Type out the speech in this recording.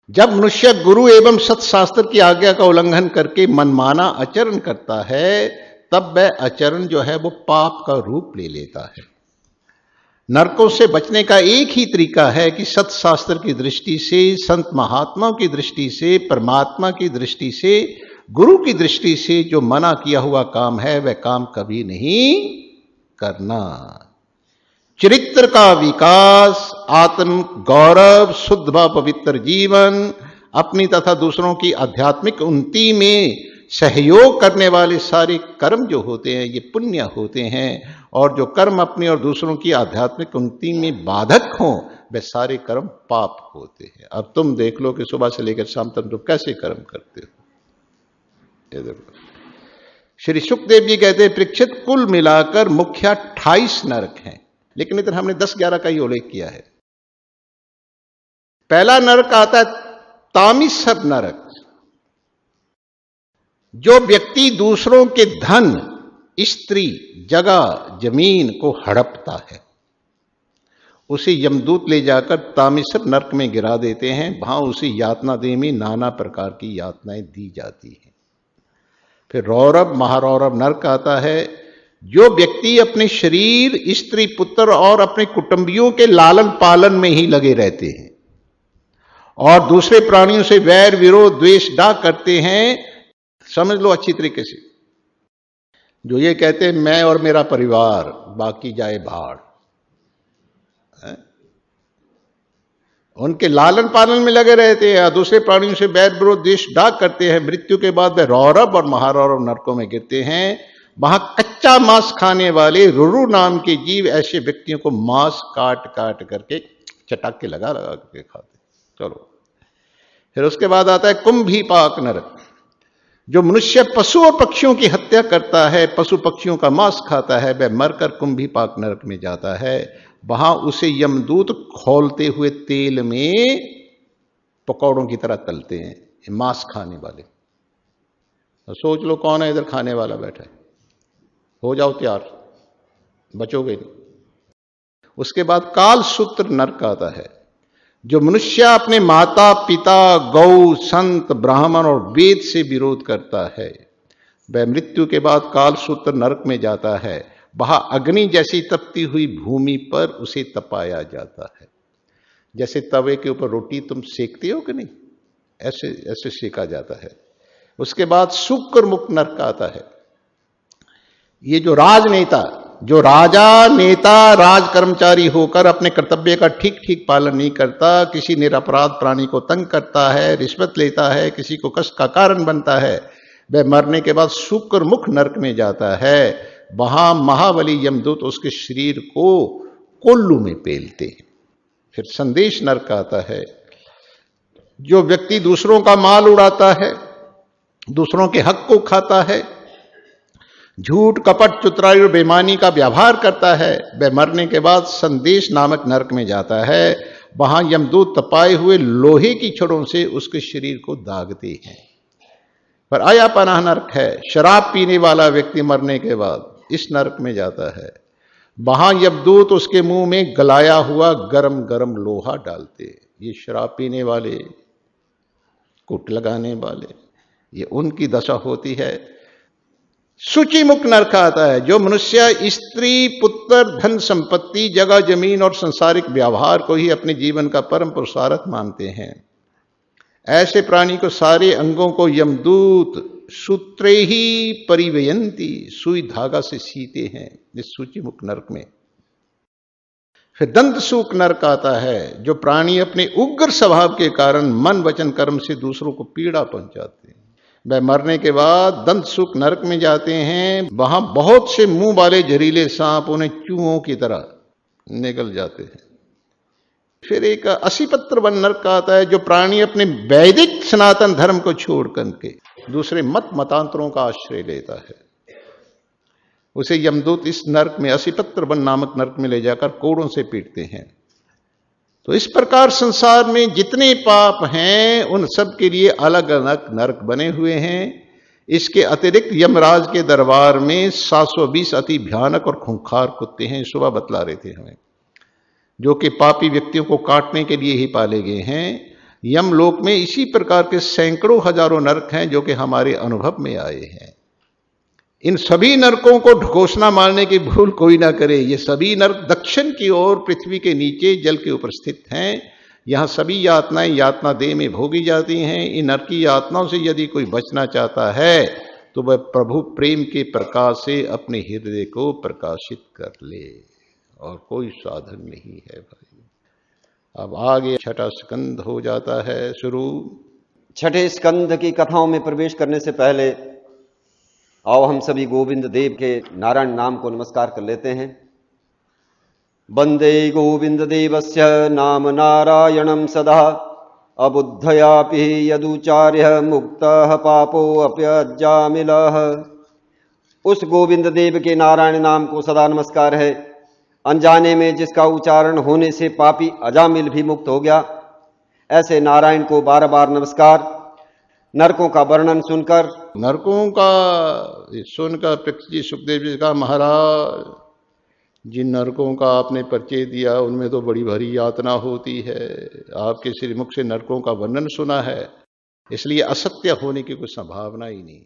जब मनुष्य गुरु एवं सत्शास्त्र की आज्ञा का उल्लंघन करके मनमाना आचरण करता है, तब वह आचरण जो है वो पाप का रूप ले लेता है। नरकों से बचने का एक ही तरीका है कि सत्शास्त्र की दृष्टि से, संत महात्माओं की दृष्टि से, परमात्मा की दृष्टि से, गुरु की दृष्टि से जो मना किया हुआ काम है वह काम कभी नहीं करना। चरित्र का विकास, आत्म गौरव, शुद्ध व पवित्र जीवन, अपनी तथा दूसरों की आध्यात्मिक उन्नति में सहयोग करने वाले सारे कर्म जो होते हैं ये पुण्य होते हैं, और जो कर्म अपनी और दूसरों की आध्यात्मिक उन्नति में बाधक हों वे सारे कर्म पाप होते हैं। अब तुम देख लो कि सुबह से लेकर शाम तक तुम कैसे कर्म करते हो। ये देखो, श्री सुखदेव जी कहते हैं परीक्षित कुल मिलाकर मुख्य 28 नरक हैं, लेकिन इधर हमने 10-11 का ही उल्लेख किया है। पहला नरक आता है तामिसर नरक। जो व्यक्ति दूसरों के धन, स्त्री, जगह, जमीन को हड़पता है उसे यमदूत ले जाकर तामिसर नरक में गिरा देते हैं। वहां उसे यातना देह में नाना प्रकार की यातनाएं दी जाती हैं। फिर रौरव, महारौरव नरक आता है। जो व्यक्ति अपने शरीर, स्त्री, पुत्र और अपने कुटुंबियों के लालन पालन में ही लगे रहते हैं और दूसरे प्राणियों से वैर, विरोध, द्वेष, डाक करते हैं, समझ लो अच्छी तरीके से, जो ये कहते हैं मैं और मेरा परिवार, बाकी जाए भाड़, उनके लालन पालन में लगे रहते हैं, दूसरे प्राणियों से वैर, विरोध, द्वेष, डाक करते हैं, मृत्यु के बाद वे रौरव और महारौरव नरकों में गिरते हैं। वहां कच्चा मांस खाने वाले रुरु नाम के जीव ऐसे व्यक्तियों को मांस काट काट करके चटाक के लगा लगा करके खाते। चलो, फिर उसके बाद आता है कुंभीपाक नरक। जो मनुष्य पशु और पक्षियों की हत्या करता है, पशु पक्षियों का मांस खाता है, वह मरकर कुंभीपाक नरक में जाता है। वहां उसे यमदूत खौलते हुए तेल में पकौड़ों की तरह तलते हैं, मांस खाने वाले। तो सोच लो कौन है इधर खाने वाला बैठा है, हो जाओ तैयार, बचोगे नहीं। उसके बाद कालसूत्र नरक आता है। जो मनुष्य अपने माता पिता, गौ, संत, ब्राह्मण और वेद से विरोध करता है वह मृत्यु के बाद कालसूत्र नरक में जाता है। वहां अग्नि जैसी तपती हुई भूमि पर उसे तपाया जाता है। जैसे तवे के ऊपर रोटी तुम सेकते हो कि नहीं, ऐसे ऐसे सेका जाता है। उसके बाद शुक्र मुख नरक आता है। ये जो राजनेता, जो राजा, नेता, राज कर्मचारी होकर अपने कर्तव्य का ठीक ठीक पालन नहीं करता, किसी निरपराध प्राणी को तंग करता है, रिश्वत लेता है, किसी को कष्ट का कारण बनता है, वह मरने के बाद शुक्र मुख नरक में जाता है। वहां महाबली यमदूत उसके शरीर को कोल्लू में पेलते हैं। फिर संदेश नरक आता है। जो व्यक्ति दूसरों का माल उड़ाता है, दूसरों के हक को खाता है, झूठ, कपट, चतुराई और बेईमानी का व्यवहार करता है, वह मरने के बाद संदेश नामक नरक में जाता है। वहां यमदूत तपाए हुए लोहे की छड़ों से उसके शरीर को दागते हैं। पर आया पनाह नरक है। शराब पीने वाला व्यक्ति मरने के बाद इस नरक में जाता है। वहां यमदूत उसके मुंह में गलाया हुआ गरम गरम लोहा डालते। ये शराब पीने वाले, कुट लगाने वाले, ये उनकी दशा होती है। सूची मुक्त नरक आता है। जो मनुष्य स्त्री, पुत्र, धन संपत्ति, जगह जमीन और संसारिक व्यवहार को ही अपने जीवन का परम पुरुषार्थ मानते हैं, ऐसे प्राणी को सारे अंगों को यमदूत सूत्रे ही परिवयंती, सुई धागा से सीते हैं इस सूची मुक्त नरक में। फिर दंत सूक नरक आता है। जो प्राणी अपने उग्र स्वभाव के कारण मन वचन कर्म से दूसरों को पीड़ा पहुंचाते हैं, वह मरने के बाद दंत सूक नरक में जाते हैं। वहां बहुत से मुंह वाले जहरीले सांप उन्हें चूहों की तरह निगल जाते हैं। फिर एक असीपत्र वन नरक आता है। जो प्राणी अपने वैदिक सनातन धर्म को छोड़ करके दूसरे मत मतांतरों का आश्रय लेता है, उसे यमदूत इस नरक में, असीपत्र वन नामक नरक में ले जाकर कोड़ों से पीटते हैं। तो इस प्रकार संसार में जितने पाप हैं उन सब के लिए अलग अलग नरक बने हुए हैं। इसके अतिरिक्त यमराज के दरबार में 720 अति भयानक और खूंखार कुत्ते हैं। सुबह बतला रहे थे हमें, जो कि पापी व्यक्तियों को काटने के लिए ही पाले गए हैं। यमलोक में इसी प्रकार के सैकड़ों हजारों नरक हैं जो कि हमारे अनुभव में आए हैं। इन सभी नरकों को ढकोसना मारने की भूल कोई ना करे। ये सभी नरक दक्षिण की ओर पृथ्वी के नीचे जल के ऊपर स्थित हैं। यहां सभी यातनाएं यातना देह में भोगी जाती हैं। इन नरक की यातनाओं से यदि कोई बचना चाहता है तो वह प्रभु प्रेम के प्रकाश से अपने हृदय को प्रकाशित कर ले, और कोई साधन नहीं है भाई। अब आगे छठा स्कंद हो जाता है शुरू। छठे स्कंद की कथाओं में प्रवेश करने से पहले आओ हम सभी गोविंद देव के नारायण नाम को नमस्कार कर लेते हैं। वंदे गोविंद देवस्य नाम नारायणं सदा, अबुद्धयापि यदुचार्य मुक्तः पापो अप्यजामिलः। उस गोविंद देव के नारायण नाम को सदा नमस्कार है, अनजाने में जिसका उच्चारण होने से पापी अजामिल भी मुक्त हो गया। ऐसे नारायण को बार बार नमस्कार। नरकों का वर्णन सुनकर पृथ्वी जी सुखदेव जी का, महाराज जिन नरकों का आपने परिचय दिया उनमें तो बड़ी भारी यातना होती है। आपके श्रीमुख से नरकों का वर्णन सुना है, इसलिए असत्य होने की कोई संभावना ही नहीं।